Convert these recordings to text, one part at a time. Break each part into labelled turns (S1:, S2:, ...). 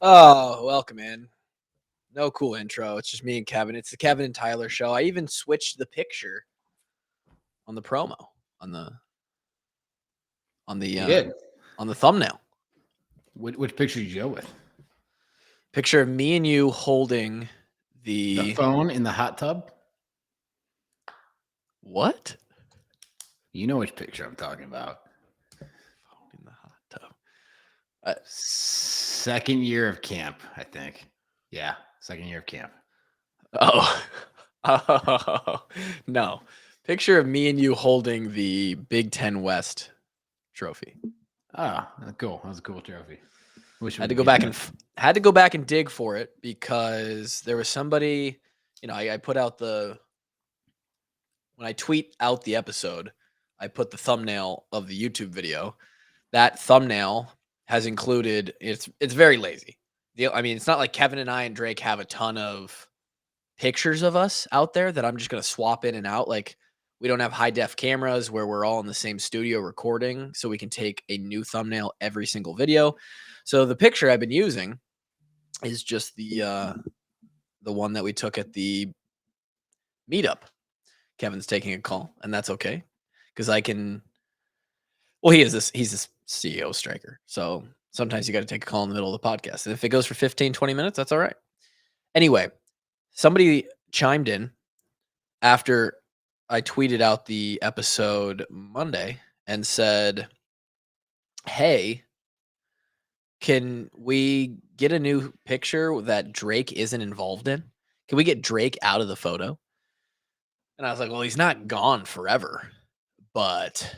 S1: Oh, welcome in. No cool intro. It's just me and Kevin. It's the Kevin and Tyler show. I even switched the picture on the promo on the
S2: You did.
S1: on the thumbnail.
S2: Which picture did you go with?
S1: Picture of me and you holding
S2: The phone in the hot tub?
S1: What?
S2: You know which picture I'm talking about.
S1: Phone in the hot tub.
S2: Second year of camp, I think. Yeah, second year of camp.
S1: Oh. Oh, no. Picture of me and you holding the Big Ten West trophy.
S2: Oh, cool. That was a cool trophy.
S1: Had to go back and dig for it because there was somebody, I put out when I tweet out the episode, I put the thumbnail of the YouTube video. That thumbnail has included, it's very lazy. It's not like Kevin and I and Drake have a ton of pictures of us out there that I'm just going to swap in and out. Like, we don't have high def cameras where we're all in the same studio recording, so we can take a new thumbnail every single video. So the picture I've been using is just the one that we took at the meetup. Kevin's taking a call, and that's okay because I can. Well, he's this CEO striker, so sometimes you got to take a call in the middle of the podcast, and if it goes for 15, 20 minutes, that's all right. Anyway, somebody chimed in after I tweeted out the episode Monday and said, "Hey, can we get a new picture that Drake isn't involved in? Can we get Drake out of the photo?" And I was like, "Well, he's not gone forever, but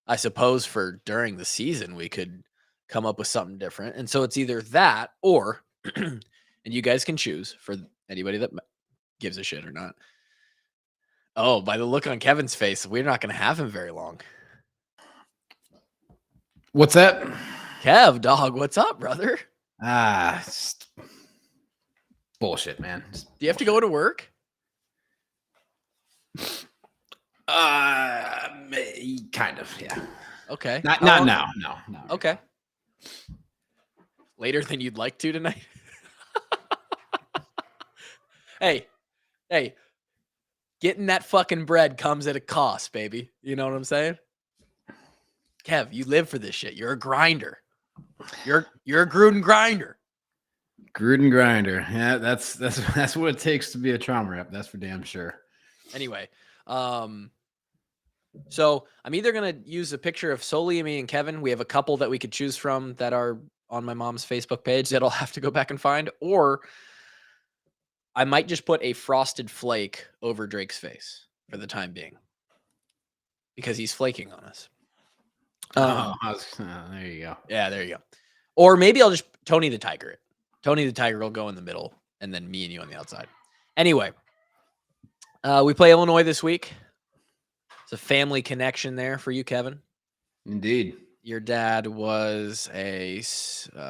S1: I suppose for during the season we could come up with something different." And so it's either that or, and you guys can choose for anybody that gives a shit or not. Oh, by the look on Kevin's face, we're not going to have him very long.
S2: What's that?
S1: Kev, dog, what's up, brother?
S2: Bullshit, man.
S1: Do you have to go to work?
S2: Kind of, yeah.
S1: Okay.
S2: Not now. No.
S1: Okay. Later than you'd like to tonight? Hey, getting that fucking bread comes at a cost, baby. You know what I'm saying? Kev, you live for this shit. You're a grinder. You're a Gruden grinder.
S2: Gruden grinder. Yeah, that's what it takes to be a trauma rep. That's for damn sure.
S1: Anyway, so I'm either going to use a picture of solely me and Kevin. We have a couple that we could choose from that are on my mom's Facebook page that I'll have to go back and find, or I might just put a frosted flake over Drake's face for the time being because he's flaking on us.
S2: There you go.
S1: Yeah, there you go. Or maybe I'll just Tony the Tiger it. Tony the Tiger will go in the middle, and then me and you on the outside. Anyway, we play Illinois this week. It's a family connection there for you, Kevin.
S2: Indeed.
S1: Your dad was a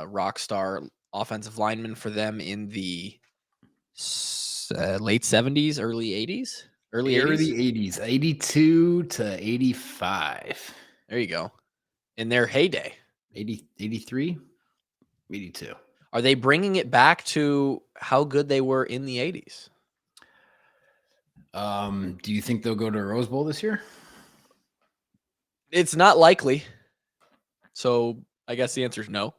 S1: rock star offensive lineman for them in the late 70s, early 80s? Early
S2: 80s, 82 to 85.
S1: There you go. In their heyday.
S2: 83, 82.
S1: Are they bringing it back to how good they were in the 80s?
S2: Do you think they'll go to a Rose Bowl this year?
S1: It's not likely. So I guess the answer is no.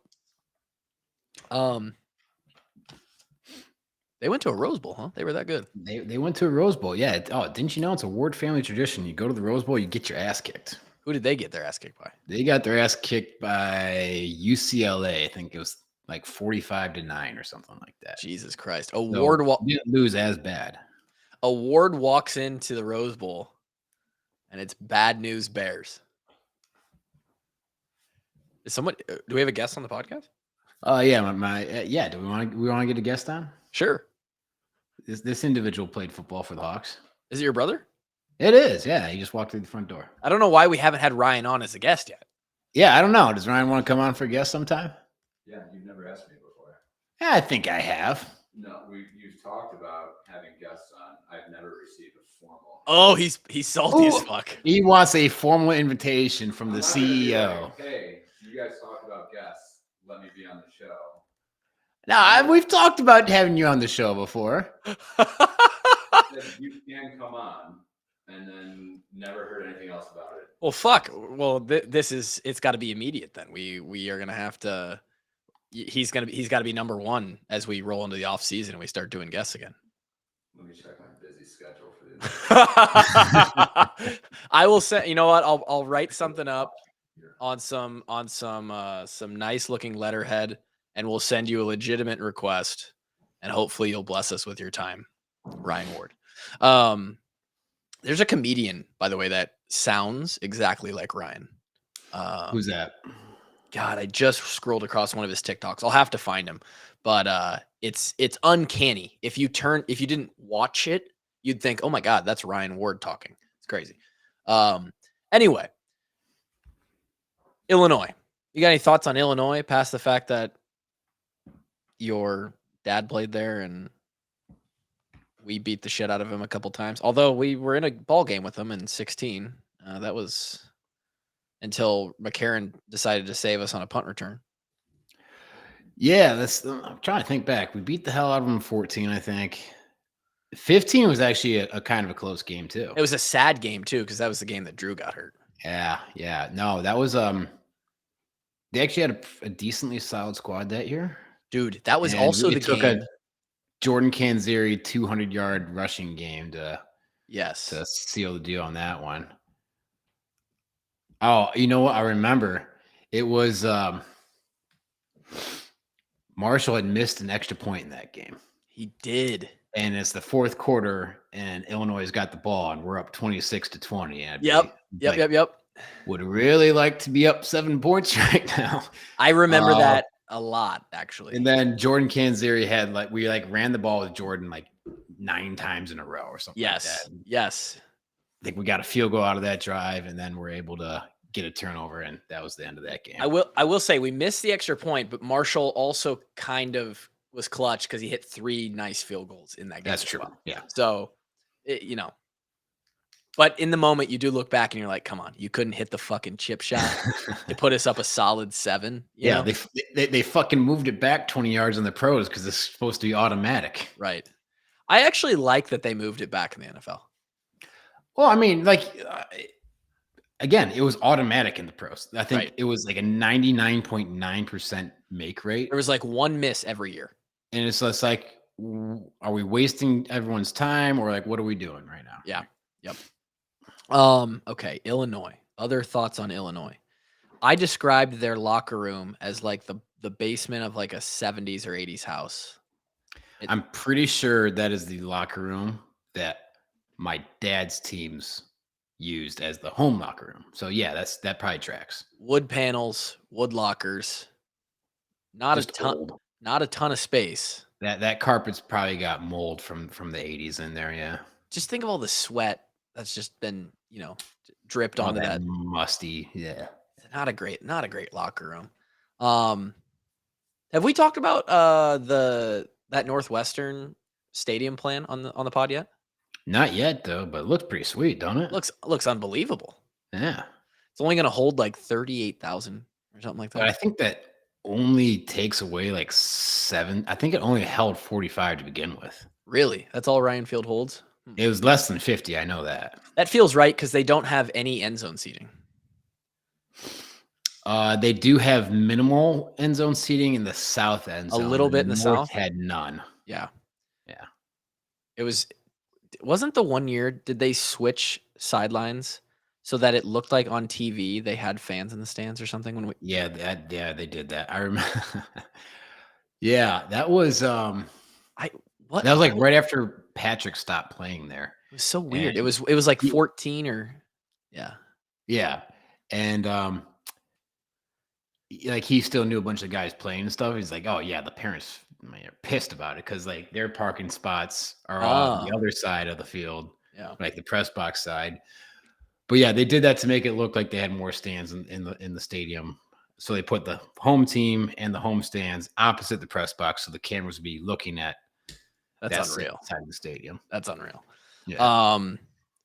S1: They went to a Rose Bowl, huh? They were that good.
S2: They went to a Rose Bowl. Yeah. Didn't you know it's a Ward family tradition? You go to the Rose Bowl, you get your ass kicked.
S1: Who did they get their ass kicked by?
S2: They got their ass kicked by UCLA. I think it was like 45-9 or something like that.
S1: Jesus Christ.
S2: Ward didn't lose as bad.
S1: A Ward walks into the Rose Bowl, and it's bad news Bears. Do we have a guest on the podcast?
S2: Yeah. Do we want to get a guest on?
S1: Sure.
S2: This individual played football for the Hawks.
S1: Is it your brother?
S2: It is. Yeah, he just walked through the front door.
S1: I don't know why we haven't had Ryan on as a guest yet.
S2: Yeah, I don't know. Does Ryan want to come on for a guest sometime?
S3: Yeah, you've never asked me before.
S2: Yeah, I think I have.
S3: No, you've talked about having guests on. I've never received a formal.
S1: Oh, he's salty as fuck.
S2: He wants a formal invitation from the CEO.
S3: Like, hey, you guys talk about guests. Let me be on the show.
S2: Now, we've talked about having you on the show before.
S3: That you can come on, and then never heard anything else about it.
S1: Well, fuck. Well, it's got to be immediate then. We are gonna have to. He's got to be number one as we roll into the off season and we start doing guests again.
S3: Let me check my busy schedule for the.
S1: I will say, you know what? I'll write something up on some nice looking letterhead, and we'll send you a legitimate request, and hopefully you'll bless us with your time, Ryan Ward. There's a comedian, by the way, that sounds exactly like Ryan.
S2: Who's that?
S1: God, I just scrolled across one of his TikToks. I'll have to find him, but it's uncanny. If you didn't watch it, you'd think, oh my God, that's Ryan Ward talking. It's crazy. Anyway, Illinois. You got any thoughts on Illinois past the fact that your dad played there and we beat the shit out of him a couple times? Although we were in a ball game with him in 16. That was until McCarron decided to save us on a punt return.
S2: Yeah, I'm trying to think back. We beat the hell out of them in 14, I think. 15 was actually a kind of a close game too.
S1: It was a sad game too, because that was the game that Drew got hurt.
S2: Yeah. No, that was they actually had a decently solid squad that year.
S1: Dude, that was also the
S2: took
S1: game.
S2: A Jordan Canzeri 200-yard rushing game to seal the deal on that one. Oh, you know what? I remember it was Marshall had missed an extra point in that game.
S1: He did.
S2: And it's the fourth quarter, and Illinois has got the ball, and we're up 26-20. And
S1: Yep.
S2: Would really like to be up 7 points right now.
S1: I remember that a lot, actually.
S2: And then Jordan Canzeri had we ran the ball with Jordan 9 times in a row or something like that.
S1: Yes.
S2: I think we got a field goal out of that drive, and then we're able to get a turnover, and that was the end of that game.
S1: I will say we missed the extra point, but Marshall also kind of was clutch because he hit 3 nice field goals in that game.
S2: That's true.
S1: Well.
S2: Yeah.
S1: So, but in the moment you do look back and you're like, come on, you couldn't hit the fucking chip shot to put us up a solid 7. You know?
S2: They fucking moved it back 20 yards in the pros because it's supposed to be automatic.
S1: Right. I actually like that they moved it back in the NFL.
S2: Well, I mean, again, it was automatic in the pros. I think it was a 99.9% make rate.
S1: There was 1 miss every year.
S2: And it's just are we wasting everyone's time or what are we doing right now?
S1: Yeah. Yep. Okay. Illinois. Other thoughts on Illinois? I described their locker room as the basement of a 70s or 80s house.
S2: I'm pretty sure that is the locker room that my dad's teams used as the home locker room. So yeah, that probably tracks.
S1: Wood panels, wood lockers. Not a ton of space.
S2: That carpet's probably got mold from the 80s in there, yeah. Just
S1: think of all the sweat that's just been, dripped onto that
S2: musty, yeah.
S1: Not a great locker room. Have we talked about that Northwestern stadium plan on the pod yet?
S2: Not yet though, but it looks pretty sweet, don't it?
S1: Looks unbelievable.
S2: Yeah.
S1: It's only going to hold 38,000 or something like that.
S2: But I think that only takes away 7. I think it only held 45 to begin with.
S1: Really? That's all Ryan Field holds?
S2: It was less than 50. I know that.
S1: That feels right because they don't have any end zone seating.
S2: They do have minimal end zone seating in the south end zone.
S1: A little bit in the south?
S2: Had none.
S1: Yeah.
S2: Yeah.
S1: Wasn't the one year, did they switch sidelines so that it looked like on TV they had fans in the stands or something?
S2: Yeah, they did that. I remember. Yeah, that was that was right after Patrick stopped playing there.
S1: It was so weird. It was 14 or yeah.
S2: Yeah. And he still knew a bunch of guys playing and stuff. He's like, oh yeah, the parents are pissed about it because their parking spots are on the other side of the field, the press box side. But yeah, they did that to make it look like they had more stands in the stadium. So they put the home team and the home stands opposite the press box, so the cameras would be looking at
S1: that's unreal
S2: side of the stadium.
S1: That's unreal.
S2: Yeah.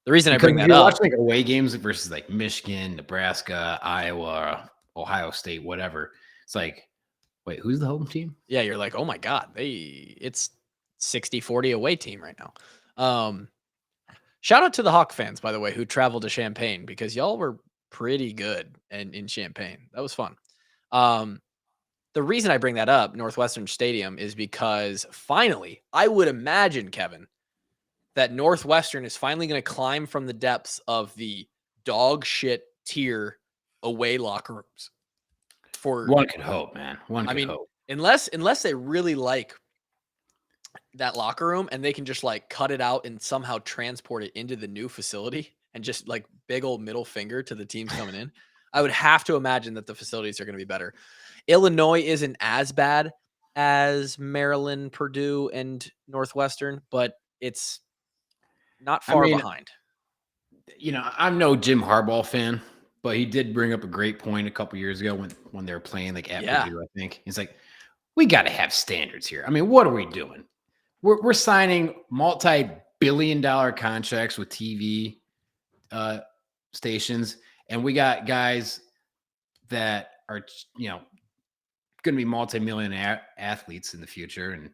S1: The reason I bring that
S2: you're
S1: up,
S2: watching away games versus Michigan, Nebraska, Iowa, Ohio State, whatever. It's Wait, who's the home team?
S1: Yeah, you're like, oh my God, it's 60-40 away team right now. Shout out to the Hawk fans, by the way, who traveled to Champaign because y'all were pretty good in Champaign. That was fun. The reason I bring that up, Northwestern Stadium, is because finally, I would imagine, Kevin, that Northwestern is finally going to climb from the depths of the dog shit tier away locker rooms.
S2: One could hope, man. One could hope.
S1: Unless they really like that locker room and they can just like cut it out and somehow transport it into the new facility and just like big old middle finger to the teams coming in. I would have to imagine that the facilities are going to be better. Illinois isn't as bad as Maryland, Purdue, and Northwestern, but it's not far behind.
S2: I'm no Jim Harbaugh fan, but he did bring up a great point a couple years ago when they were playing like at Purdue, I think. He's like, we got to have standards here. I mean, what are we doing? We're signing multi-billion-dollar contracts with TV stations, and we got guys that are, going to be multi-millionaire athletes in the future, and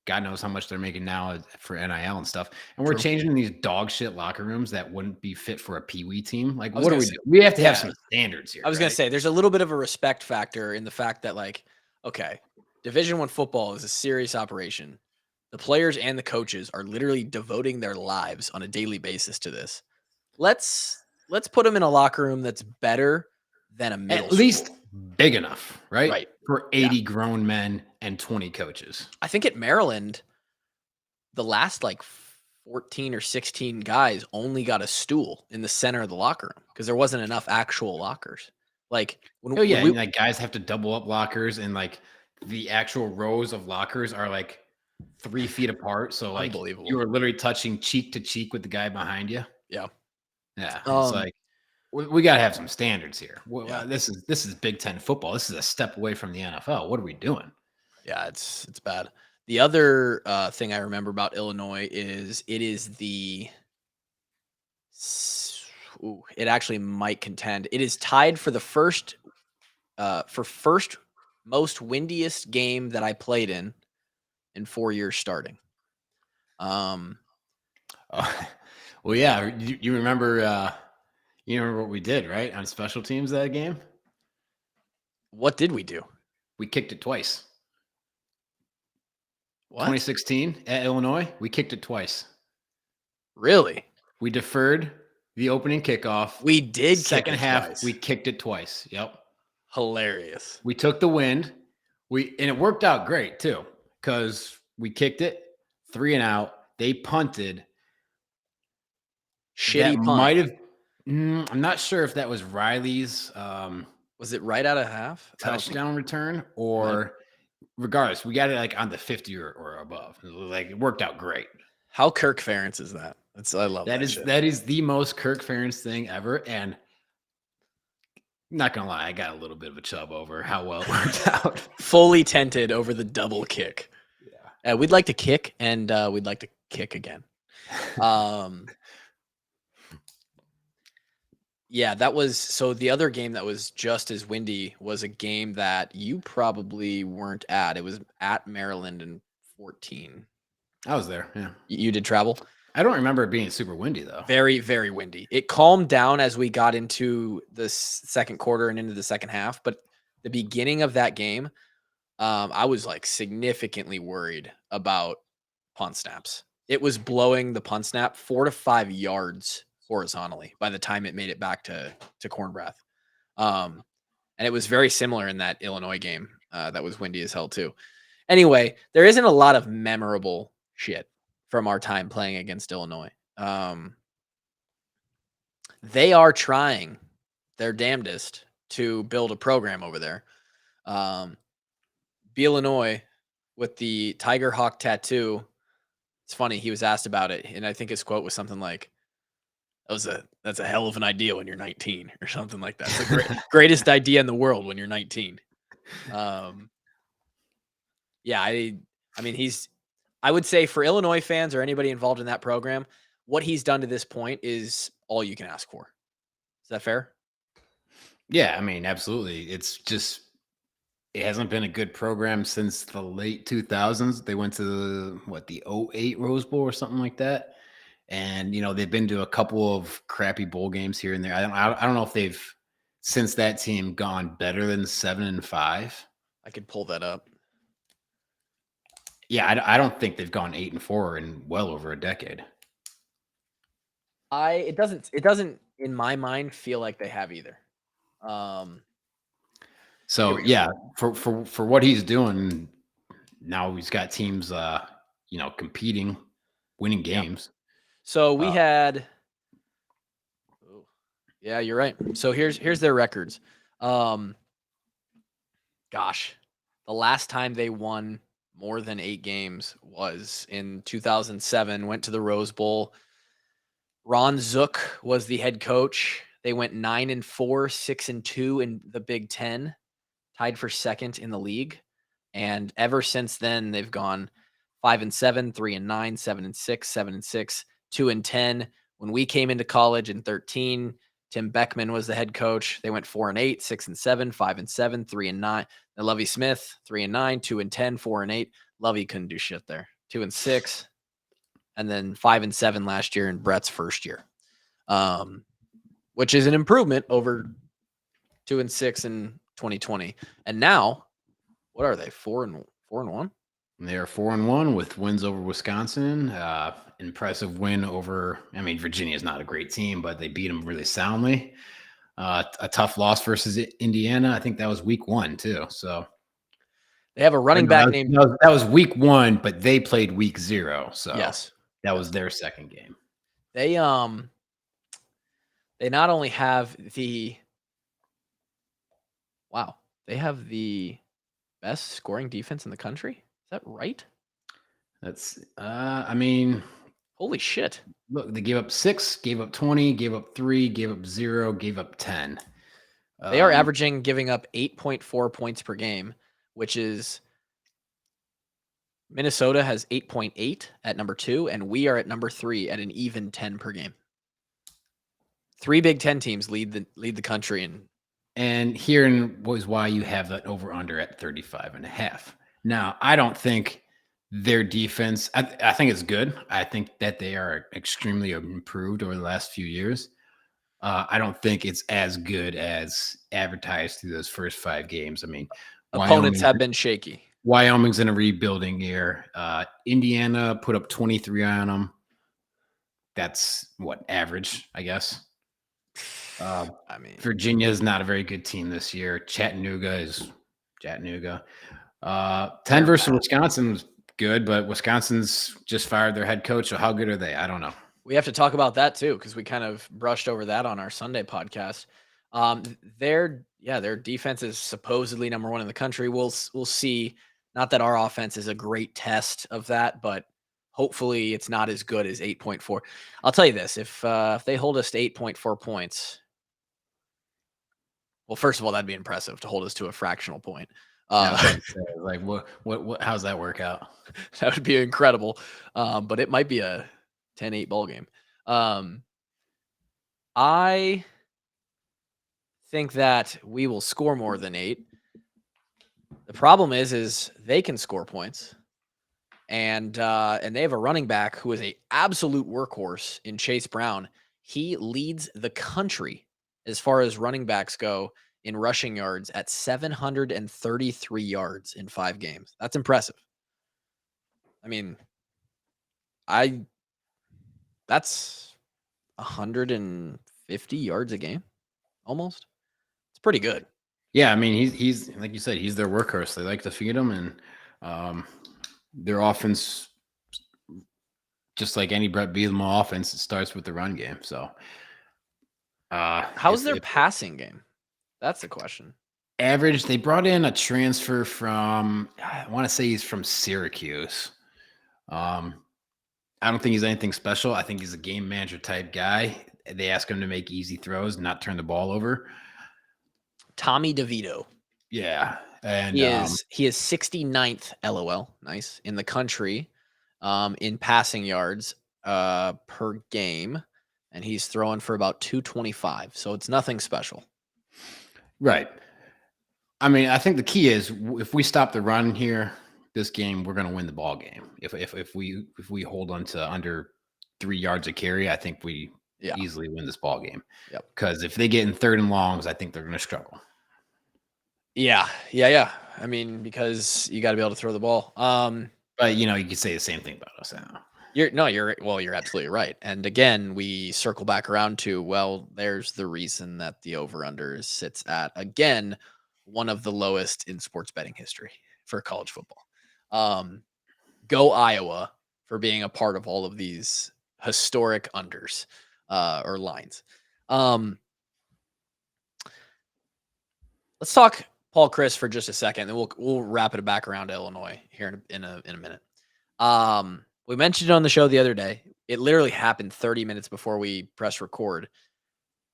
S2: God knows how much they're making now for NIL and stuff. And we're changing these dog shit locker rooms that wouldn't be fit for a peewee team. Like, what are we doing? We have to have some standards here.
S1: I was going to say, there's a little bit of a respect factor in the fact that, like, okay, Division I football is a serious operation. The players and the coaches are literally devoting their lives on a daily basis to this. Let's put them in a locker room that's better than a middle school.
S2: At least big enough, right?
S1: Right.
S2: For 80 grown men and 20 coaches.
S1: I think at Maryland, the last like 14 or 16 guys only got a stool in the center of the locker room because there wasn't enough actual lockers. Like,
S2: like guys have to double up lockers, and like the actual rows of lockers are like 3 feet apart. So like you were literally touching cheek to cheek with the guy behind you.
S1: Yeah.
S2: Yeah. It's like, we got to have some standards here. This is Big Ten football. This is a step away from the NFL. What are we doing?
S1: Yeah, it's bad. The other thing I remember about Illinois is it actually might contend. It is tied for the first most windiest game that I played in 4 years starting.
S2: Well, yeah, you remember what we did, right, on special teams that game?
S1: What did we do?
S2: We kicked it twice.
S1: What?
S2: 2016 at Illinois, we kicked it twice.
S1: Really?
S2: We deferred the opening kickoff.
S1: We did.
S2: Second half,
S1: twice.
S2: We kicked it twice. Yep.
S1: Hilarious.
S2: We took the wind. And it worked out great too, because we kicked it 3 and out. They punted.
S1: Shitty punt.
S2: Might have. I'm not sure if that was Riley's.
S1: Was it right out of half?
S2: Touchdown return, or regardless, we got it like on the 50 or above. Like, it worked out great.
S1: How Kirk Ferentz is that? I love that.
S2: That is the most Kirk Ferentz thing ever. And not gonna lie, I got a little bit of a chub over how well it worked out.
S1: Fully tented over the double kick. Yeah. We'd like to kick, and we'd like to kick again. Yeah, that was so. The other game that was just as windy was a game that you probably weren't at. It was at Maryland in 14.
S2: I was there. Yeah,
S1: you did travel.
S2: I don't remember it being super windy though.
S1: Very, very windy. It calmed down as we got into the second quarter and into the second half. But the beginning of that game, I was like significantly worried about punt snaps. It was blowing the punt snap 4 to 5 yards horizontally by the time it made it back to Cornbreath. And it was very similar in that Illinois game that was windy as hell too. Anyway, there isn't a lot of memorable shit from our time playing against Illinois. They are trying their damnedest to build a program over there. Illinois with the Tiger Hawk tattoo. It's funny. He was asked about it, and I think his quote was something like, that's a hell of an idea when you're 19 or something like that. It's the greatest idea in the world when you're 19. Yeah, I mean, I would say for Illinois fans or anybody involved in that program, what he's done to this point is all you can ask for. Is that fair?
S2: Yeah, I mean, absolutely. It's just it hasn't been a good program since the late 2000s. They went to the 08 Rose Bowl or something like that. And, they've been to a couple of crappy bowl games here and there. I don't know if they've, since that team, gone better than 7-5.
S1: I could pull that up.
S2: Yeah, I don't think they've gone 8-4 in well over a decade.
S1: It doesn't in my mind feel like they have either.
S2: So yeah, for what he's doing now, he's got teams, competing, winning games.
S1: Yeah. So we had. Yeah, you're right. So here's their records. Gosh, the last time they won more than 8 games was in 2007. Went to the Rose Bowl. Ron Zook was the head coach. They went 9-4, 6-2 in the Big Ten, tied for second in the league. And ever since then, they've gone 5-7, 3-9, 7-6, 7-6, 2-10. When we came into college in 2013, Tim Beckman was the head coach. They went 4-8, 6-7, 5-7, 3-9. Then Lovie Smith, 3-9, 2-10, 4-8. Lovie couldn't do shit there. 2-6, and then 5-7 last year in Brett's first year, which is an improvement over 2-6 in 2020. And now, what are they? 4-1?
S2: They are 4-1 with wins over Wisconsin. Impressive win over. I mean, Virginia is not a great team, but they beat them really soundly. A tough loss versus Indiana. I think that was week 1 too. So
S1: they have a running back named.
S2: That was week 1, but they played week 0. So
S1: yes,
S2: that was their second game.
S1: They not only have the. Wow, they have the best scoring defense in the country. Is that right?
S2: That's. I mean.
S1: Holy shit.
S2: Look, they gave up 6, gave up 20, gave up 3, gave up 0, gave up 10.
S1: They are averaging giving up 8.4 points per game, which is Minnesota has 8.8 at number 2, and we are at number 3 at an even 10 per game. 3 Big Ten teams lead the country.
S2: And herein was why you have that over-under at 35.5. Now, I don't think their defense, I think it's good. I think that they are extremely improved over the last few years. I don't think it's as good as advertised through those first 5 games. I mean,
S1: opponents have been shaky.
S2: Wyoming's in a rebuilding year. Indiana put up 23 on them. That's average, I guess.
S1: I mean,
S2: Virginia is not a very good team this year. Chattanooga is Chattanooga. 10 versus Wisconsin was good, but Wisconsin's just fired their head coach. So how good are they? I don't know.
S1: We have to talk about that too, because we kind of brushed over that on our Sunday podcast. Their defense is supposedly number 1 in the country. We'll see. Not that our offense is a great test of that, but hopefully it's not as good as 8.4. I'll tell you this: if they hold us to 8.4 points, well, first of all, that'd be impressive to hold us to a fractional point.
S2: Like what? How's that work out?
S1: That would be incredible. But it might be a 10-8 ball game. I think that we will score more than 8. The problem is they can score points, and they have a running back who is a absolute workhorse in Chase Brown. He leads the country as far as running backs go in rushing yards at 733 yards in 5 games. That's impressive. I mean, that's 150 yards a game, almost. It's pretty good.
S2: Yeah, I mean, he's like you said, he's their workhorse. They like to feed him, and their offense, just like any Brett Bielema offense, it starts with the run game. So,
S1: how's their passing game? That's the question.
S2: Average. They brought in a transfer from, I want to say he's from Syracuse. I don't think he's anything special. I think he's a game manager type guy. They ask him to make easy throws, not turn the ball over.
S1: Tommy DeVito.
S2: Yeah. And
S1: he is 69th LOL, nice, in the country in passing yards per game, and he's throwing for about 225. So it's nothing special.
S2: Right. I mean, I think the key is if we stop the run here, this game, we're going to win the ball game. If we hold on to under 3 yards of carry, I think we easily win this ball game.
S1: Yep.
S2: Because if they get in 3rd and longs, I think they're going to struggle.
S1: Yeah. I mean, because you got to be able to throw the ball.
S2: But you could say the same thing about us now.
S1: You're absolutely right. And again, we circle back around to, well, there's the reason that the over-under sits at, again, one of the lowest in sports betting history for college football. Go Iowa for being a part of all of these historic unders or lines. Let's talk Paul Chryst for just a second, and we'll wrap it back around to Illinois here in a minute. We mentioned it on the show the other day. It literally happened 30 minutes before we press record.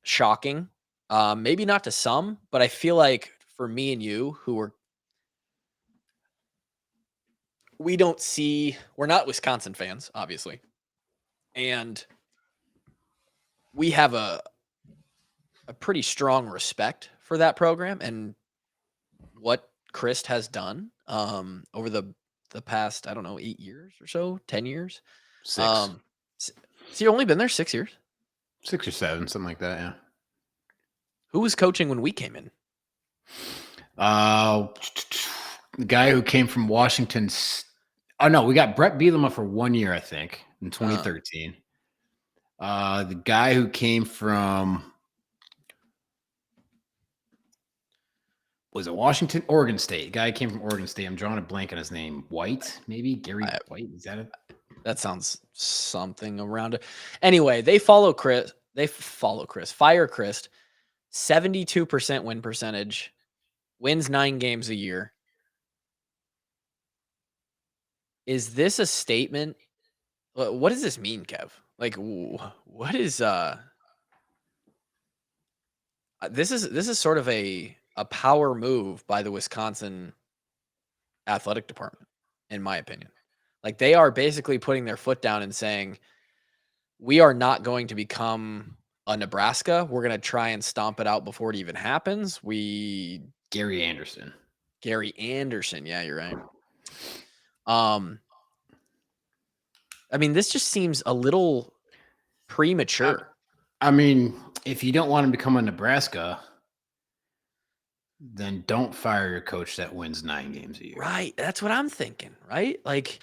S1: Shocking. Maybe not to some, but I feel like for me and you we're not Wisconsin fans, obviously. And we have a pretty strong respect for that program and what Chryst has done over the past, I don't know, 8 years or so, 10 years.
S2: 6.
S1: Has he only been there 6 years?
S2: 6 or 7, something like that, yeah.
S1: Who was coaching when we came in?
S2: The guy who came from Washington. Oh, no, we got Brett Bielema for 1 year, I think, in 2013. The guy who came from was it Washington? Oregon State. Guy came from Oregon State. I'm drawing a blank on his name. White, maybe? Gary White? Is that it?
S1: That sounds something around it. Anyway, they fire Chryst. 72% win percentage. Wins 9 games a year. Is this a statement? What does this mean, Kev? Like, what is this is sort of a power move by the Wisconsin athletic department, in my opinion. Like, they are basically putting their foot down and saying, we are not going to become a Nebraska. We're going to try and stomp it out before it even happens.
S2: Gary Anderson.
S1: Yeah, you're right. I mean, this just seems a little premature.
S2: I mean, if you don't want to become a Nebraska, then don't fire your coach that wins 9 games a year.
S1: Right. That's what I'm thinking, right? Like,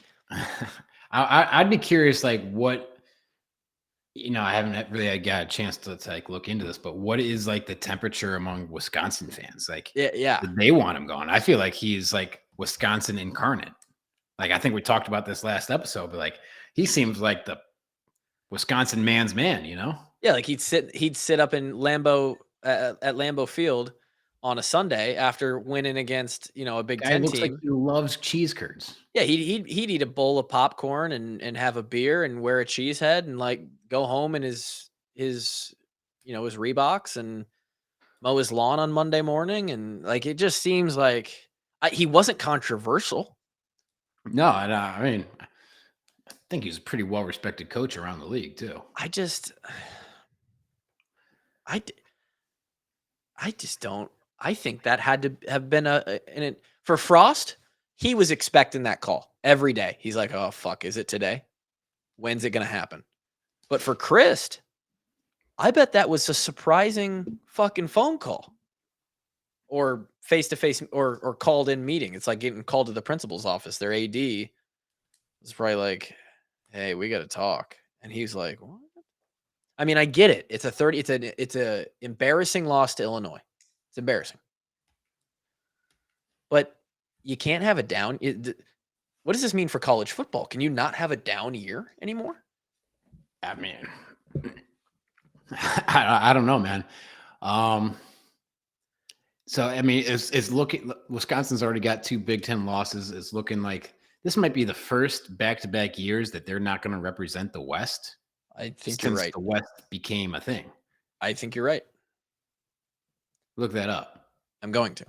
S2: I'd be curious, like, what, I haven't really got a chance to like look into this, but what is like the temperature among Wisconsin fans? Like,
S1: yeah.
S2: They want him gone. I feel like he's like Wisconsin incarnate. Like, I think we talked about this last episode, but like, he seems like the Wisconsin man's man,
S1: Yeah, like he'd sit up in Lambeau at Lambeau Field on a Sunday after winning against, a Big Ten
S2: looks
S1: team.
S2: like he loves cheese curds.
S1: Yeah, he'd eat a bowl of popcorn and have a beer and wear a cheese head and like go home in his Reeboks and mow his lawn on Monday morning, and like it just seems like he wasn't controversial.
S2: No, I mean, I think he's a pretty well-respected coach around the league too.
S1: I just don't. I think that had to have been for Frost. He was expecting that call every day. He's like, "Oh fuck, is it today? When's it gonna happen?" But for Chryst, I bet that was a surprising fucking phone call, or face-to-face, or called-in meeting. It's like getting called to the principal's office. Their AD was probably like, "Hey, we got to talk," and he's like, "What?" I mean, I get it. It's a embarrassing loss to Illinois. It's embarrassing. But you can't have a down. What does this mean for college football? Can you not have a down year anymore?
S2: I mean, I don't know, man. So, I mean, it's looking, Wisconsin's already got 2 Big Ten losses. It's looking like this might be the first back-to-back years that they're not going to represent the West.
S1: I think you're right.
S2: The West became a thing.
S1: I think you're right.
S2: Look that up.
S1: I'm going to.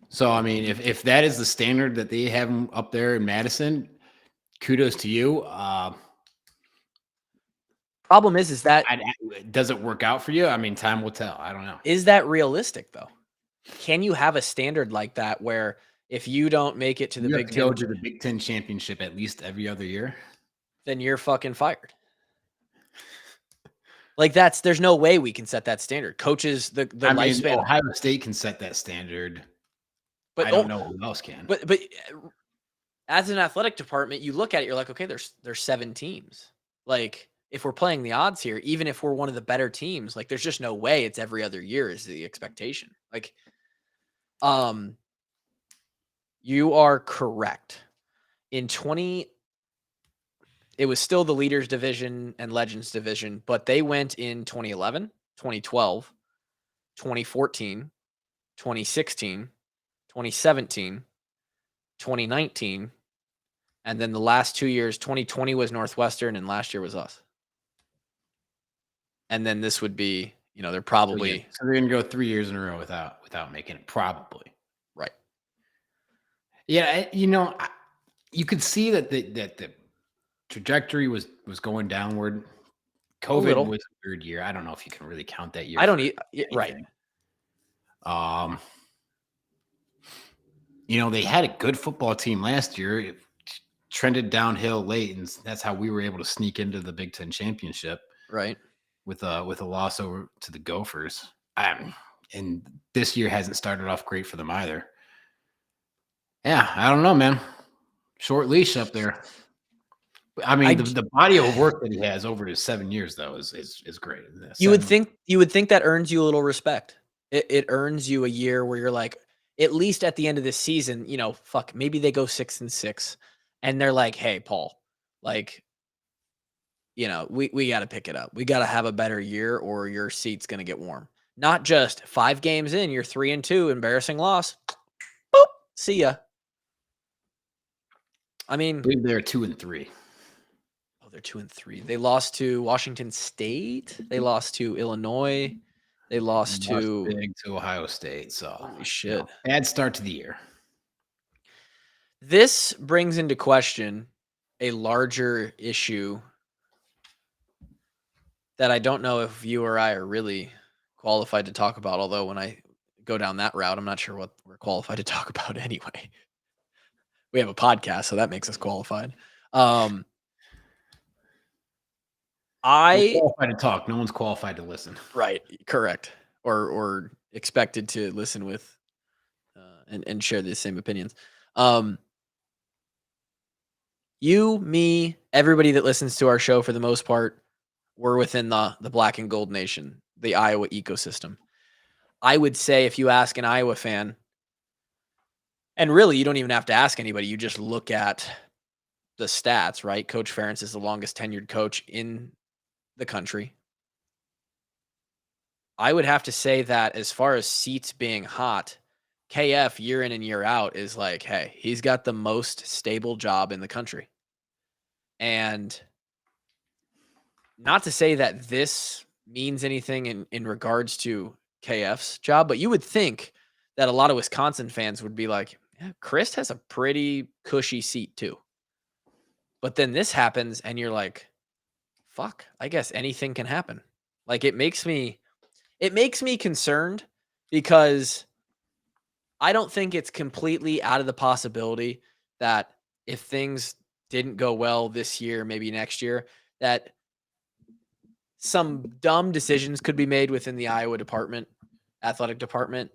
S2: So, I mean, if that is the standard that they have up there in Madison, kudos to you.
S1: Problem is that
S2: does it work out for you? I mean, time will tell. I don't know.
S1: Is that realistic though? can you have a standard like that where if you don't make it to the Big Ten,
S2: go to the Big Ten championship at least every other year,
S1: then you're fucking fired. Like there's no way we can set that standard. Coaches, the lifespan.
S2: Ohio State can set that standard, but I don't know who else can.
S1: But as an athletic department, you look at it, you're like, okay, there's 7 teams. Like if we're playing the odds here, even if we're one of the better teams, like there's just no way it's every other year is the expectation. Like, you are correct. It was still the Leaders Division and Legends Division, but they went in 2011, 2012, 2014, 2016, 2017, 2019, and then the last 2 years, 2020 was Northwestern and last year was us. And then this would be, they're probably
S2: so they're gonna go 3 years in a row without making it, probably.
S1: Right.
S2: Yeah, you could see that the trajectory was going downward. COVID was a weird year. I don't know if you can really count that year.
S1: I don't right.
S2: They had a good football team last year. It trended downhill late, and that's how we were able to sneak into the Big Ten championship.
S1: Right.
S2: With a loss over to the Gophers. And this year hasn't started off great for them either. Yeah, I don't know, man. Short leash up there. I mean, the body of work that he has over his 7 years, though, is great.
S1: You would think that earns you a little respect. It earns you a year where you're like, at least at the end of this season, maybe they go 6-6, and they're like, hey, Paul, like, we got to pick it up. We got to have a better year, or your seat's going to get warm. Not just 5 games in, you're 3-2, embarrassing loss. Boop, see ya. I mean,
S2: they're 2-3.
S1: Oh, they're 2-3. They lost to Washington State. They lost to Illinois. They lost to
S2: Ohio State. So
S1: holy shit,
S2: bad start to the year.
S1: This brings into question a larger issue that I don't know if you or I are really qualified to talk about. Although when I go down that route, I'm not sure what we're qualified to talk about anyway. We have a podcast, so that makes us qualified.
S2: We're qualified to talk. No one's qualified to listen.
S1: Right. Correct. Or expected to listen with and share the same opinions. You, me, everybody that listens to our show for the most part, we're within the Black and Gold Nation, the Iowa ecosystem. I would say if you ask an Iowa fan, and really you don't even have to ask anybody, you just look at the stats, right? Coach Ferentz is the longest tenured coach in the country. I would have to say that as far as seats being hot, KF year in and year out is like, hey, he's got the most stable job in the country. And not to say that this means anything in regards to KF's job, but you would think that a lot of Wisconsin fans would be like, yeah, Chryst has a pretty cushy seat too. But then this happens and you're like, fuck, I guess anything can happen. Like it makes me concerned because I don't think it's completely out of the possibility that if things didn't go well this year, maybe next year, that some dumb decisions could be made within the Iowa athletic department,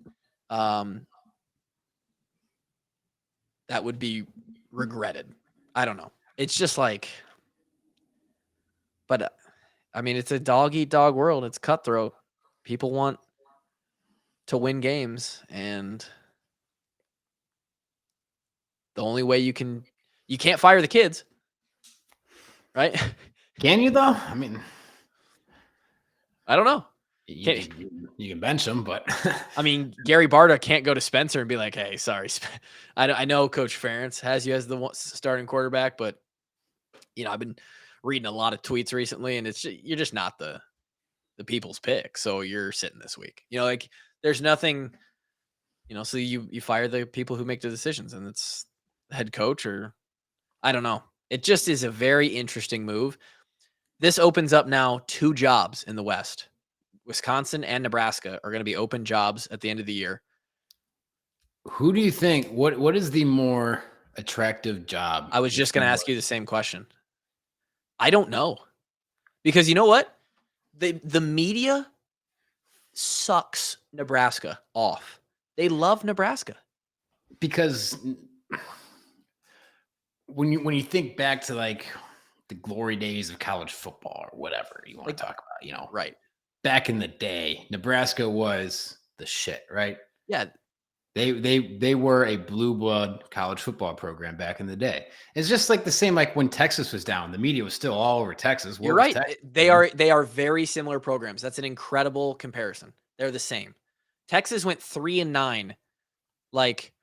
S1: that would be regretted. I don't know. It's just like, but I mean, it's a dog eat dog world. It's cutthroat. People want to win games, and the only way you can't fire the kids, right?
S2: Can you though? I mean,
S1: I don't know.
S2: You can bench them, but
S1: I mean, Gary Barta can't go to Spencer and be like, "Hey, sorry, I know Coach Ferentz has you as the starting quarterback, but I've been reading a lot of tweets recently, and you're just not the people's pick, so you're sitting this week. Like there's nothing, so you fire the people who make the decisions, and it's the head coach, or I don't know. It just is a very interesting move. This opens up now 2 jobs in the West. Wisconsin and Nebraska are going to be open jobs at the end of the year.
S2: Who do you think? What is the more attractive job?
S1: I was just going to ask you the same question. I don't know. Because you know what? The media sucks Nebraska off. They love Nebraska.
S2: Because when you think back to like the glory days of college football or whatever you want to talk about,
S1: right.
S2: Back in the day, Nebraska was the shit, right?
S1: Yeah.
S2: They were a blue blood college football program back in the day. It's just like the same like when Texas was down, the media was still all over Texas.
S1: You're right. They are very similar programs. That's an incredible comparison. They're the same. Texas went 3-9 like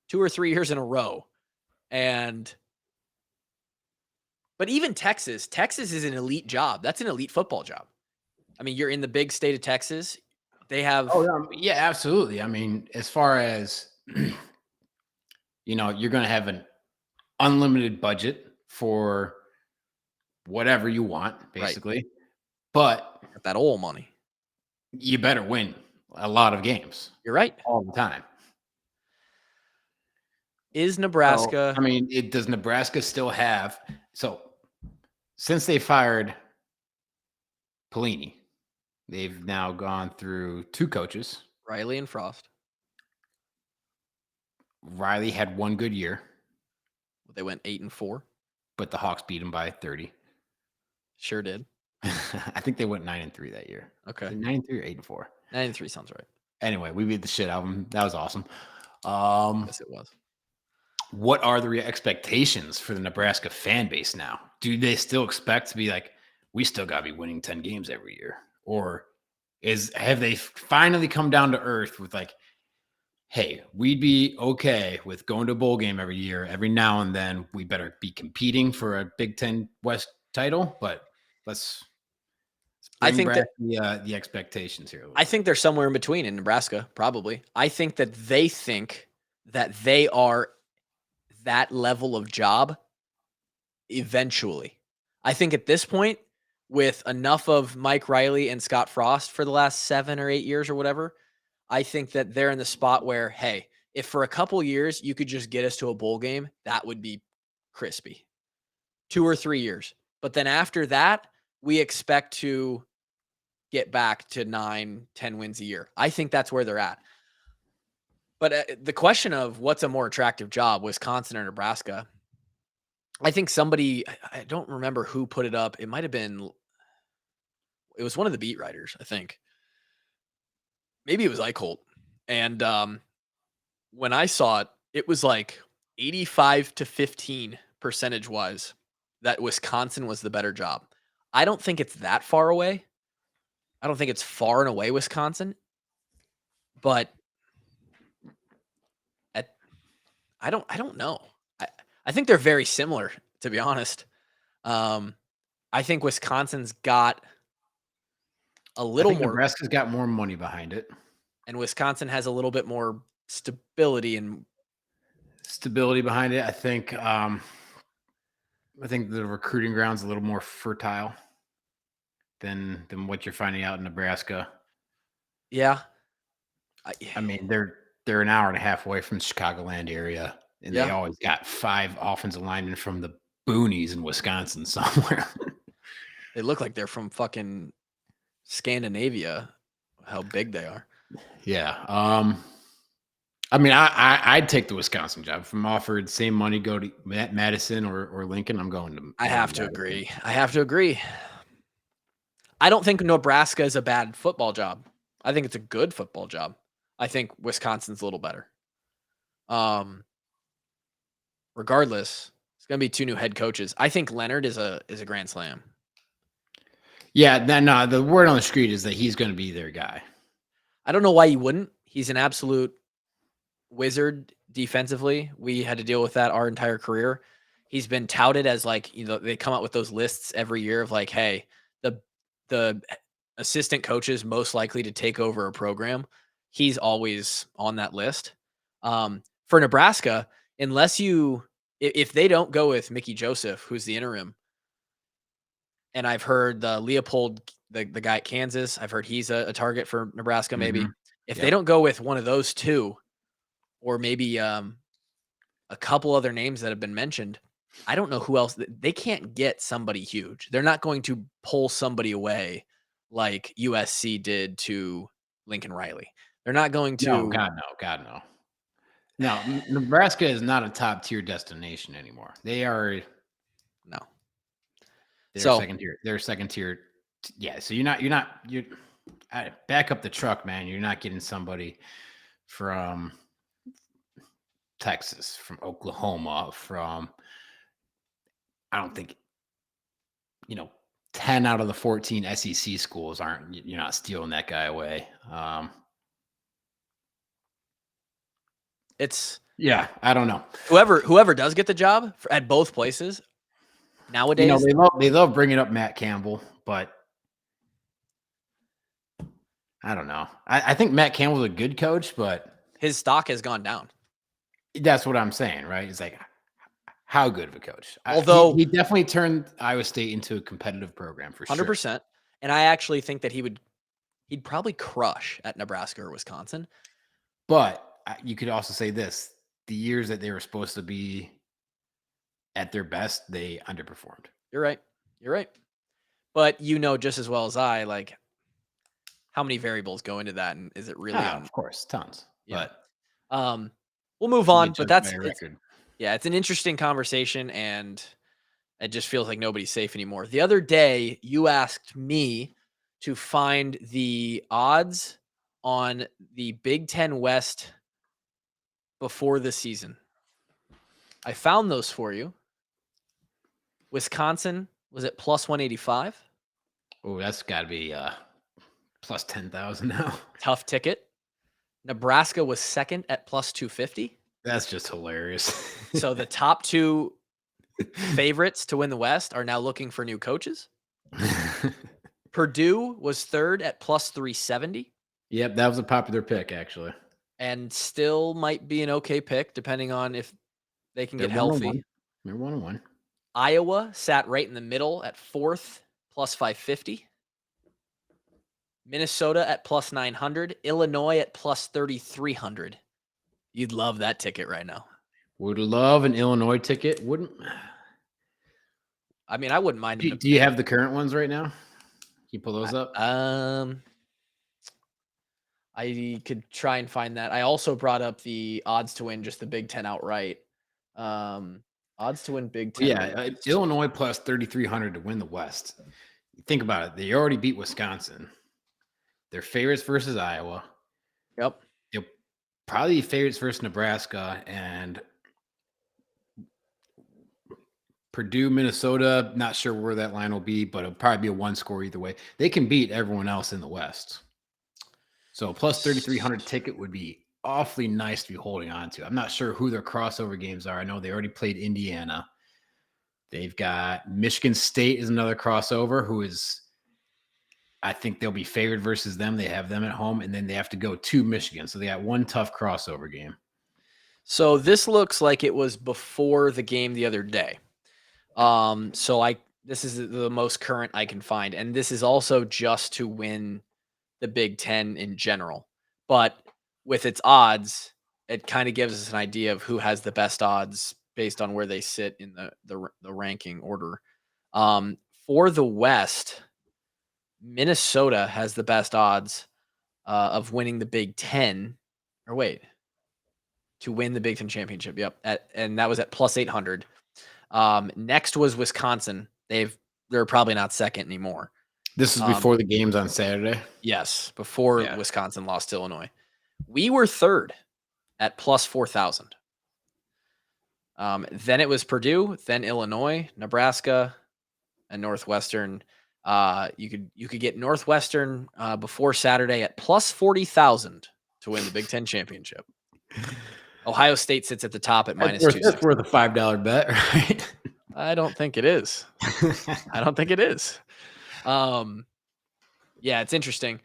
S1: 2 or 3 years in a row. But even Texas is an elite job. That's an elite football job. I mean, you're in the big state of Texas. They have
S2: yeah, absolutely. I mean, as far as you're going to have an unlimited budget for whatever you want, basically. Right. But
S1: that old money,
S2: you better win a lot of games.
S1: You're right.
S2: All the time.
S1: Is Nebraska?
S2: So, I mean, does Nebraska still have? So, since they fired Pelini, they've now gone through 2 coaches,
S1: Riley and Frost.
S2: Riley had 1 good year.
S1: They went 8-4,
S2: but the Hawks beat them by 30.
S1: Sure did.
S2: I think they went 9-3 that year.
S1: Okay,
S2: 9-3 or 8-4.
S1: 9-3 sounds right.
S2: Anyway, we beat the shit out of them. That was awesome.
S1: Yes, it was.
S2: What are the expectations for the Nebraska fan base now? Do they still expect to be like, we still got to be winning 10 games every year? Or have they finally come down to earth with like, hey, we'd be okay with going to a bowl game every year. Every now and then we better be competing for a Big Ten West title, but let's bring back the expectations here.
S1: I think they're somewhere in between in Nebraska, probably. I think that they think that they are that level of job eventually. I think at this point, with enough of Mike Riley and Scott Frost for the last 7 or 8 years or whatever, I think that they're in the spot where, hey, if for a couple years you could just get us to a bowl game, that would be crispy. 2 or 3 years. But then after that, we expect to get back to 9, 10 wins a year. I think that's where they're at. But the question of what's a more attractive job, Wisconsin or Nebraska, I think somebody, I don't remember who put it up. It might have been, it was one of the beat writers, I think. Maybe it was Eichholt. And when I saw it, it was like 85 to 15 percentage wise that Wisconsin was the better job. I don't think it's that far away. I don't think it's far and away Wisconsin, but I don't know. I think they're very similar, to be honest. I think Wisconsin's got a little more.
S2: Nebraska's got more money behind it,
S1: and Wisconsin has a little bit more stability
S2: behind it. I think the recruiting ground's a little more fertile than what you're finding out in Nebraska.
S1: Yeah.
S2: I mean, they're an hour and a half away from the Chicagoland area, and they always got 5 offensive linemen from the boonies in Wisconsin somewhere.
S1: They look like they're from fucking Scandinavia, how big they are.
S2: Yeah. I mean, I'd take the Wisconsin job. If I'm offered same money, go to Madison or Lincoln, I'm going to.
S1: I have to agree. I don't think Nebraska is a bad football job. I think it's a good football job. I think Wisconsin's a little better. Regardless, it's going to be 2 new head coaches. I think Leonard is a grand slam.
S2: Yeah, the word on the street is that he's going to be their guy.
S1: I don't know why he wouldn't. He's an absolute wizard defensively. We had to deal with that our entire career. He's been touted as like, they come out with those lists every year of like, hey, the assistant coaches most likely to take over a program. He's always on that list. For Nebraska, if they don't go with Mickey Joseph, who's the interim, and I've heard the Leopold, the guy at Kansas, I've heard he's a target for Nebraska maybe. Mm-hmm. If they don't go with one of those 2, or maybe a couple other names that have been mentioned. I don't know who else. They can't get somebody huge. They're not going to pull somebody away like USC did to Lincoln Riley. They're not going to.
S2: No, God no. No, Nebraska is not a top tier destination anymore. They are.
S1: No.
S2: They're second tier. They're second tier. Yeah. So you're back up the truck, man. You're not getting somebody from Texas, from Oklahoma, from, I don't think, 10 out of the 14 SEC schools you're not stealing that guy away. Yeah, I don't know.
S1: Whoever does get the job at both places nowadays,
S2: they love bringing up Matt Campbell, but I don't know. I think Matt Campbell's a good coach, but
S1: his stock has gone down.
S2: That's what I'm saying, right? It's like, how good of a coach?
S1: Although
S2: he definitely turned Iowa State into a competitive program for
S1: 100%.
S2: Sure.
S1: And I actually think that he'd probably crush at Nebraska or Wisconsin.
S2: But you could also say this: the years that they were supposed to be at their best, they underperformed.
S1: You're right. But just as well as I, like, how many variables go into that, and is it really?
S2: Of course, tons.
S1: Yeah.
S2: But
S1: we'll move on. But that's
S2: record.
S1: It's an interesting conversation, and it just feels like nobody's safe anymore. The other day, you asked me to find the odds on the Big Ten West before the season. I found those for you. Wisconsin was at plus 185.
S2: Oh, that's got to be plus 10,000 now.
S1: Tough ticket. Nebraska was second at plus 250.
S2: That's just hilarious.
S1: So the top two favorites to win the West are now looking for new coaches. Purdue was third at plus 370.
S2: Yep, that was a popular pick, actually.
S1: And still might be an okay pick, depending on if they can get healthy.
S2: They're 1-1.
S1: Iowa sat right in the middle at fourth, plus 550. Minnesota at plus 900. Illinois at plus 3,300. You'd love that ticket right now.
S2: Would love an Illinois ticket. Wouldn't.
S1: I mean, I wouldn't mind.
S2: Do you have the current ones right now? Can you pull those up?
S1: I could try and find that. I also brought up the odds to win just the Big Ten outright. Odds to win Big Ten.
S2: Yeah, Illinois plus 3,300 to win the West. Think about it. They already beat Wisconsin. They're favorites versus Iowa.
S1: Yep.
S2: They'll probably be favorites versus Nebraska, and Purdue, Minnesota. Not sure where that line will be, but it'll probably be a one score either way. They can beat everyone else in the West. So plus 3,300 ticket would be awfully nice to be holding on to. I'm not sure who their crossover games are. I know they already played Indiana. They've got Michigan State is another crossover who is, I think they'll be favored versus them. They have them at home, and then they have to go to Michigan. So they got one tough crossover game.
S1: So this looks like it was before the game the other day. This is the most current I can find. And this is also just to win the Big Ten in general. But with its odds, it kind of gives us an idea of who has the best odds based on where they sit in the ranking order. For the West, Minnesota has the best odds of winning the Big Ten. Or wait, to win the Big Ten championship. Yep, and that was at plus 800. Next was Wisconsin. They're probably not second anymore.
S2: This is before the games on Saturday?
S1: Yes, before Wisconsin lost to Illinois. We were third at plus 4,000. Then it was Purdue, then Illinois, Nebraska, and Northwestern. You could get Northwestern before Saturday at plus 40,000 to win the Big Ten championship. Ohio State sits at the top at minus 260.
S2: That's worth a $5 bet, right?
S1: I don't think it is. I don't think it is. Yeah, it's interesting.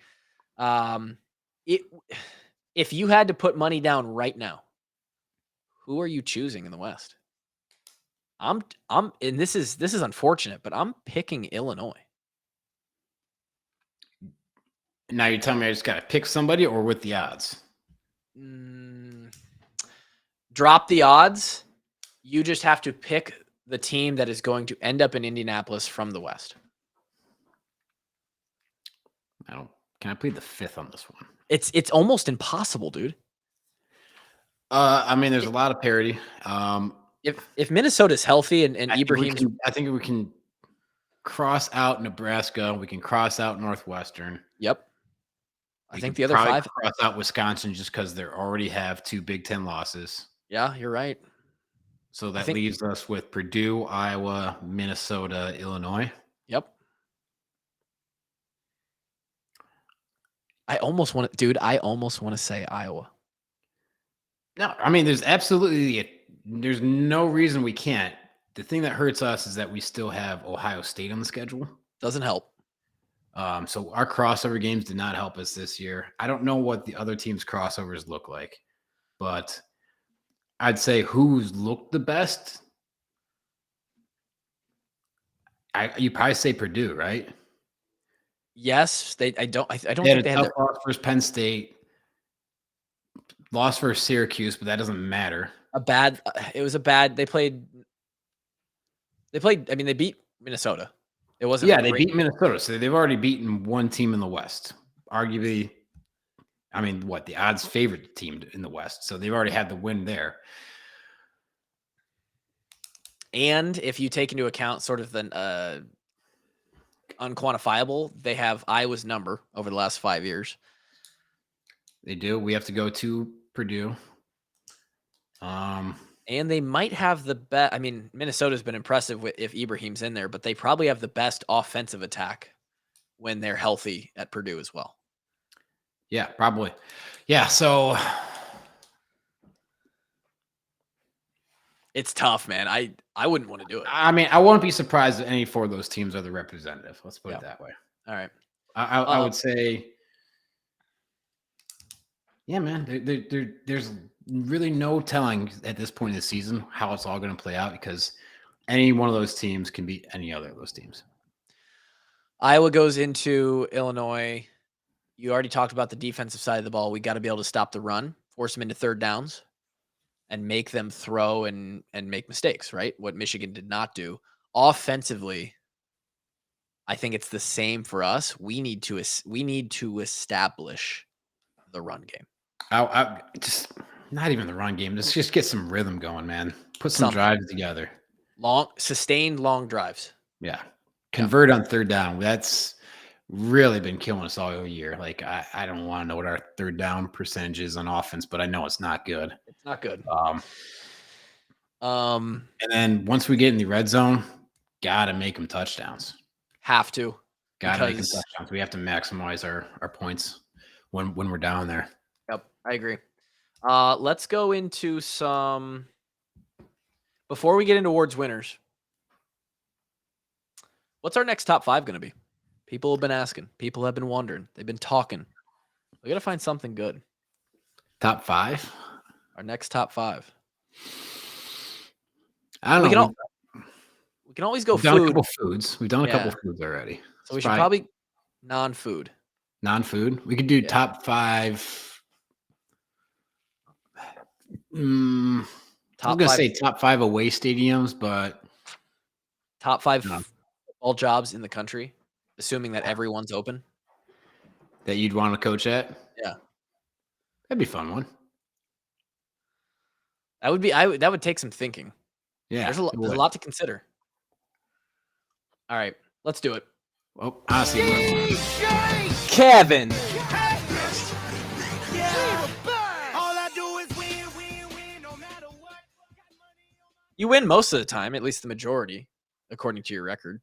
S1: If you had to put money down right now, who are you choosing in the West? And this is unfortunate, but I'm picking Illinois.
S2: Now you're telling me I just got to pick somebody or with the odds?
S1: drop the odds. You just have to pick the team that is going to end up in Indianapolis from the West.
S2: Can I plead the fifth on this one?
S1: It's almost impossible, dude.
S2: I mean, there's a lot of parity.
S1: If Minnesota's healthy and Ibrahim's,
S2: I think we can cross out Nebraska. We can cross out Northwestern.
S1: Yep. I think the other 5
S2: cross out Wisconsin just because they already have 2 Big Ten losses.
S1: Yeah, you're right.
S2: So that leaves us with Purdue, Iowa, Minnesota, Illinois.
S1: Yep. I almost want to say Iowa.
S2: No, I mean, there's no reason we can't. The thing that hurts us is that we still have Ohio State on the schedule.
S1: Doesn't help.
S2: So our crossover games did not help us this year. I don't know what the other teams' crossovers look like, but I'd say who's looked the best. You probably say Purdue, right?
S1: Yes, I don't think
S2: they had a loss versus Penn State, loss versus Syracuse, but that doesn't matter.
S1: It was a bad. They played. I mean, they beat Minnesota. It wasn't.
S2: Yeah, they beat Minnesota, so they've already beaten one team in the West. Arguably, I mean, the odds favorite team in the West, so they've already had the win there.
S1: And if you take into account sort of the unquantifiable, they have Iowa's number over the last 5 years.
S2: They do. We have to go to Purdue.
S1: And they might have the best. I mean, Minnesota's been impressive if Ibrahim's in there, but they probably have the best offensive attack when they're healthy at Purdue as well.
S2: Yeah, probably. Yeah, so
S1: it's tough, man. I wouldn't want to do it.
S2: I mean, I won't be surprised if any 4 of those teams are the representative. Let's put it that way.
S1: All right.
S2: I would say, yeah, man, there's really no telling at this point in the season how it's all going to play out because any one of those teams can beat any other of those teams.
S1: Iowa goes into Illinois. You already talked about the defensive side of the ball. We got to be able to stop the run, force them into third downs, and make them throw and make mistakes, right? What Michigan did not do. Offensively, I think it's the same for us. We need to establish the run game.
S2: I just not even the run game. Let's just get some rhythm going, man. Put some drives together.
S1: Sustained long drives.
S2: Yeah. Convert on third down. That's really been killing us all year. Like I don't want to know what our third down percentage is on offense, but I know it's not good.
S1: It's not good.
S2: And then once we get in the red zone, gotta make them touchdowns.
S1: Have to.
S2: Gotta make them touchdowns. We have to maximize our points when we're down there.
S1: Yep, I agree. Let's go into some. Before we get into awards winners, what's our next top 5 going to be? People have been asking. People have been wondering. They've been talking. We got to find something good.
S2: Top 5?
S1: Our next top 5.
S2: I don't know.
S1: We can always go
S2: We've
S1: food.
S2: done a couple foods. We've done a couple foods already.
S1: So we should probably non-food.
S2: Non-food? We could do top 5. I was going to say top 5 away stadiums, but
S1: top 5 football jobs in the country, assuming that everyone's open.
S2: That you'd want to coach at?
S1: Yeah.
S2: That'd be a fun one.
S1: That would take some thinking.
S2: Yeah.
S1: There's a lot to consider. All right, let's do it.
S2: Well, honestly,
S1: Kevin. You win most of the time, at least the majority, according to your record.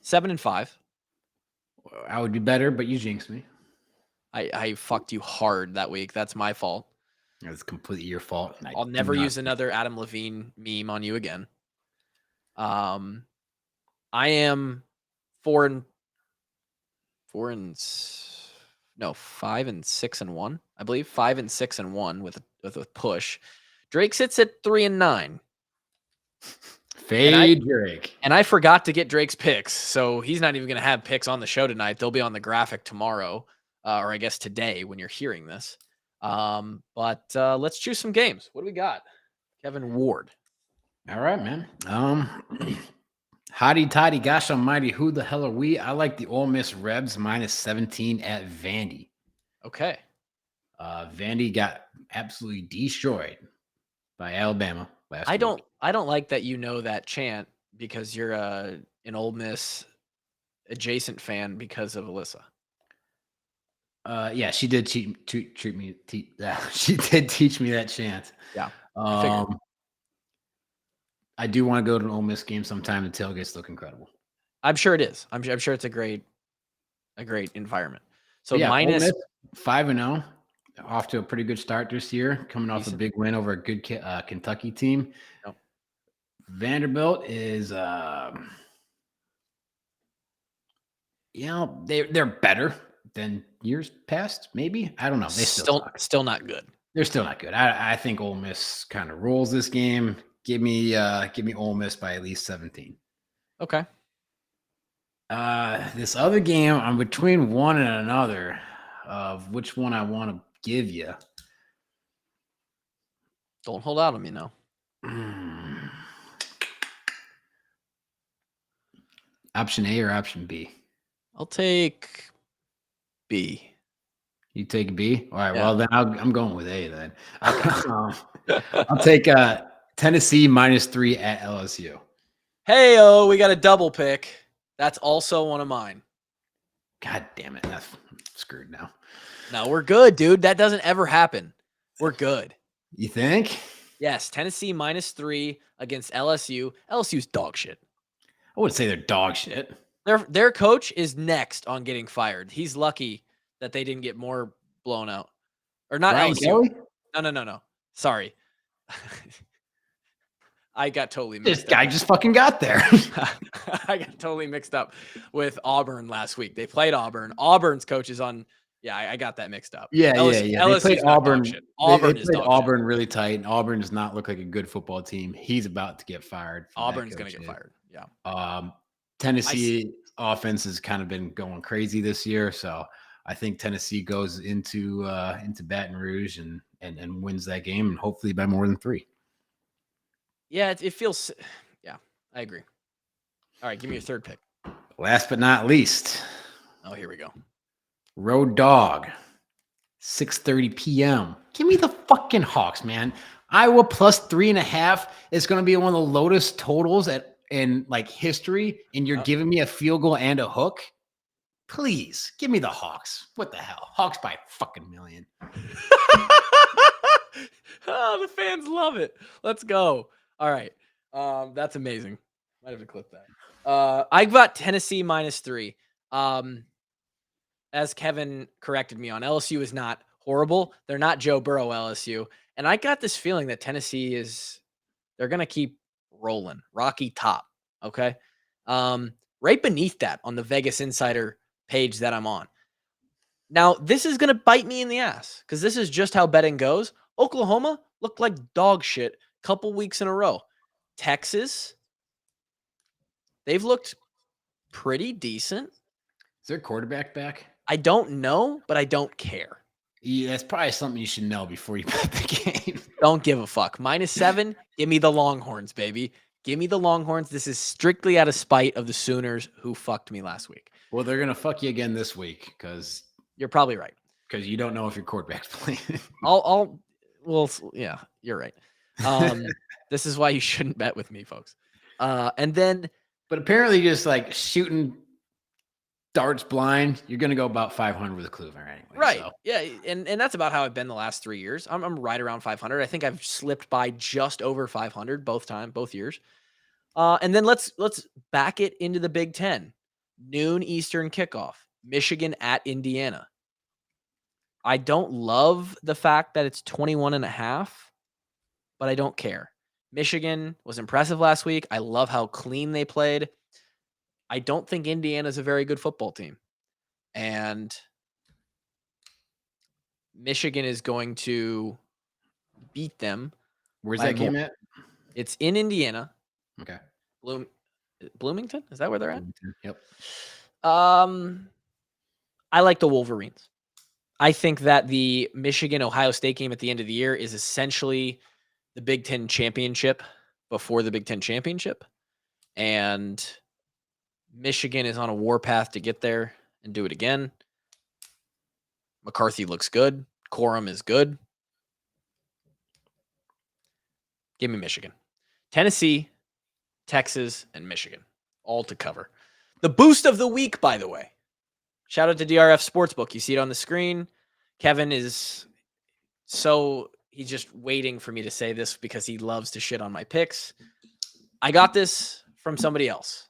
S1: 7-5.
S2: I would be better, but you jinxed me.
S1: I fucked you hard that week. That's my fault.
S2: It's completely your fault.
S1: I'll never use another Adam Levine meme on you again. I am 5 and 6-1. I believe 5 and 6-1 with a push. Drake sits at 3-9.
S2: Fade Drake.
S1: And I forgot to get Drake's picks, so he's not even going to have picks on the show tonight. They'll be on the graphic tomorrow, or I guess today when you're hearing this. But let's choose some games. What do we got? Kevin Ward.
S2: All right, man. Hotty toddy, gosh almighty, who the hell are we? I like the Ole Miss Rebs -17 at Vandy.
S1: Okay.
S2: Vandy got absolutely destroyed by Alabama last week.
S1: I don't like that that chant because you're an Ole Miss adjacent fan because of Alyssa.
S2: Yeah, she did treat me. She did teach me that chant.
S1: Yeah,
S2: I do want to go to an Ole Miss game sometime. The tailgates look incredible.
S1: I'm sure it is. I'm sure it's a great environment. So
S2: yeah,
S1: minus
S2: Ole Miss 5-0, off to a pretty good start this year, coming off a big win over a good Kentucky team.
S1: Yep.
S2: Vanderbilt is, they're better than years past. Maybe, I don't know. They
S1: still not good.
S2: They're still not good. I think Ole Miss kind of rolls this game. Give me Ole Miss by at least 17.
S1: Okay.
S2: This other game, I'm between one and another of which one I want to give you.
S1: Don't hold out on me now.
S2: Option A or option B?
S1: I'll take B.
S2: You take B? All right.
S1: Yeah.
S2: Well, then I'm going with A then. I'll take Tennessee -3 at LSU.
S1: Hey, we got a double pick. That's also one of mine.
S2: God damn it. I'm screwed now.
S1: No, we're good, dude. That doesn't ever happen. We're good.
S2: You think?
S1: Yes. Tennessee -3 against LSU. LSU's dog shit.
S2: I wouldn't say they're dog shit.
S1: Their coach is next on getting fired. He's lucky that they didn't get more blown out. Or not
S2: Brian
S1: LSU.
S2: Kelly?
S1: No. Sorry. I got totally
S2: mixed up. This guy just fucking got there.
S1: I got totally mixed up with Auburn last week. They played Auburn. Auburn's coach is on. Yeah, I got that mixed up.
S2: Yeah.
S1: LSU's
S2: they played Auburn.
S1: Auburn
S2: they
S1: is
S2: played Auburn really tight. And Auburn does not look like a good football team. He's about to get fired.
S1: Auburn's going to get fired. Yeah.
S2: Tennessee offense has kind of been going crazy this year, so I think Tennessee goes into Baton Rouge and wins that game, and hopefully by more than 3.
S1: Yeah, it feels. Yeah, I agree. All right, give me your third pick.
S2: Last but not least.
S1: Oh, here we go.
S2: Road Dog, 6:30 p.m. Give me the fucking Hawks, man. Iowa +3.5 is going to be one of the lowest totals in like history, and you're giving me a field goal and a hook. Please give me the Hawks. What the hell? Hawks by a fucking million.
S1: Oh, the fans love it. Let's go. All right. That's amazing. Might have to clip that. I got Tennessee -3. As Kevin corrected me on, LSU is not horrible. They're not Joe Burrow LSU. And I got this feeling that Tennessee they're going to keep rolling. Rocky Top. Okay. Right beneath that on the Vegas Insider page that I'm on. Now, this is going to bite me in the ass because this is just how betting goes. Oklahoma looked like dog shit a couple weeks in a row. Texas, they've looked pretty decent.
S2: Is their quarterback back?
S1: I don't know, but I don't care.
S2: Yeah, that's probably something you should know before you bet the game.
S1: Don't give a fuck. -7, give me the Longhorns, baby. Give me the Longhorns. This is strictly out of spite of the Sooners who fucked me last week.
S2: Well, they're going to fuck you again this week because...
S1: You're probably right.
S2: Because you don't know if your quarterback's playing.
S1: Well, yeah, you're right. This is why you shouldn't bet with me, folks. And then...
S2: But apparently just like shooting darts blind, you're going to go about 500 with a Cleveland anyway.
S1: Right.
S2: So.
S1: Yeah. And that's about how I've been the last 3 years. I'm right around 500. I think I've slipped by just over 500 both years. And then let's back it into the Big Ten. Noon Eastern kickoff. Michigan at Indiana. I don't love the fact that it's 21.5, but I don't care. Michigan was impressive last week. I love how clean they played. I don't think Indiana's a very good football team. And Michigan is going to beat them.
S2: Where's that game at?
S1: It's in Indiana.
S2: Okay.
S1: Bloomington? Is that where they're at?
S2: Yep.
S1: I like the Wolverines. I think that the Michigan-Ohio State game at the end of the year is essentially the Big Ten championship before the Big Ten championship. And Michigan is on a warpath to get there and do it again. McCarthy looks good. Corum is good. Give me Michigan. Tennessee, Texas, and Michigan. All to cover. The boost of the week, by the way. Shout out to DRF Sportsbook. You see it on the screen. Kevin is he's just waiting for me to say this because he loves to shit on my picks. I got this from somebody else.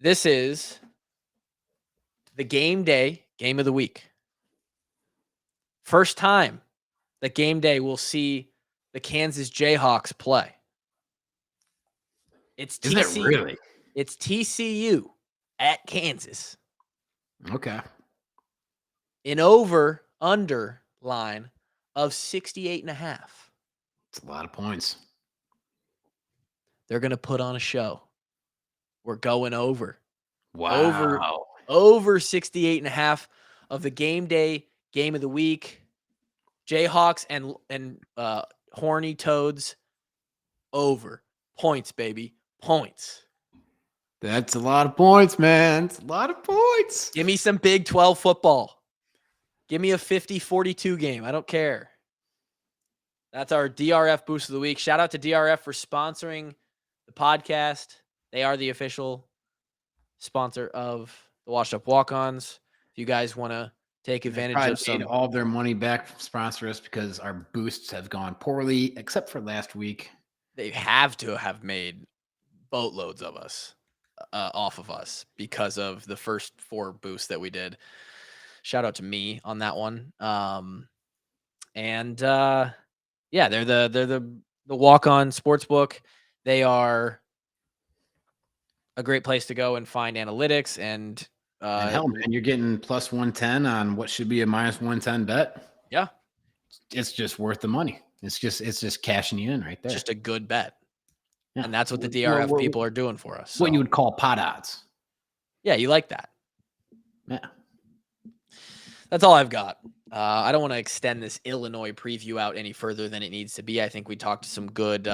S1: This is the game day, game of the week. First time that game day will see the Kansas Jayhawks play. It's TCU.
S2: Is it really?
S1: It's TCU at Kansas.
S2: Okay.
S1: An over-under line of 68.5.
S2: It's a lot of points.
S1: They're going to put on a show. We're going over.
S2: Wow.
S1: Over 68.5 of the game day, game of the week. Jayhawks and Horny Toads over. Points, baby. Points.
S2: That's a lot of points, man. It's a lot of points.
S1: Give me some Big 12 football. Give me a 50-42 game. I don't care. That's our DRF boost of the week. Shout out to DRF for sponsoring the podcast. They are the official sponsor of the Washed Up Walk-Ons. If you guys want to take advantage of some,
S2: all of their money back from sponsor us because our boosts have gone poorly, except for last week.
S1: They have to have made boatloads of us off of us because of the first 4 boosts that we did. Shout out to me on that one. Yeah, they're the Walk-On Sportsbook. They are a great place to go and find analytics and
S2: hell, man, you're getting plus 110 on what should be a minus 110 bet.
S1: Yeah,
S2: it's just worth the money. It's just cashing you in right there.
S1: Just a good bet.
S2: Yeah.
S1: And that's what the DRF people are doing for us.
S2: What you would call pot odds.
S1: Yeah, you like that.
S2: Yeah.
S1: That's all I've got. I don't want to extend this Illinois preview out any further than it needs to be. I think we talked some good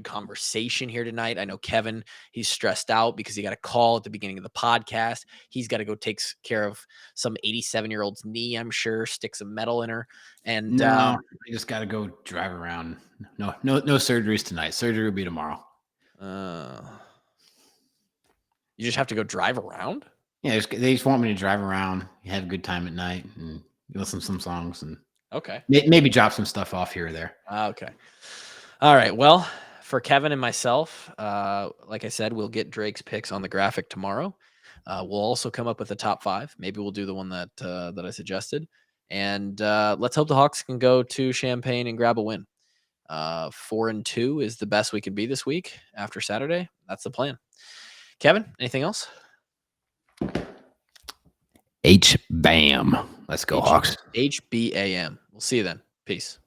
S1: conversation here tonight. I know Kevin, he's stressed out because he got a call at the beginning of the podcast. He's got to go take care of some 87-year-old's knee, I'm sure, stick some metal in her. And
S2: no, I just got to go drive around. No surgeries tonight. Surgery will be tomorrow.
S1: You just have to go drive around?
S2: Yeah, they just want me to drive around, have a good time at night, and listen to some songs, and
S1: okay,
S2: maybe drop some stuff off here or there.
S1: Okay, all right. Well, for Kevin and myself, like I said, we'll get Drake's picks on the graphic tomorrow. We'll also come up with a top 5. Maybe we'll do the one that I suggested, and let's hope the Hawks can go to Champaign and grab a win. 4-2 is the best we could be this week after Saturday. That's the plan. Kevin, anything else?
S2: H-BAM. Let's go, Hawks.
S1: HBAM. We'll see you then. Peace.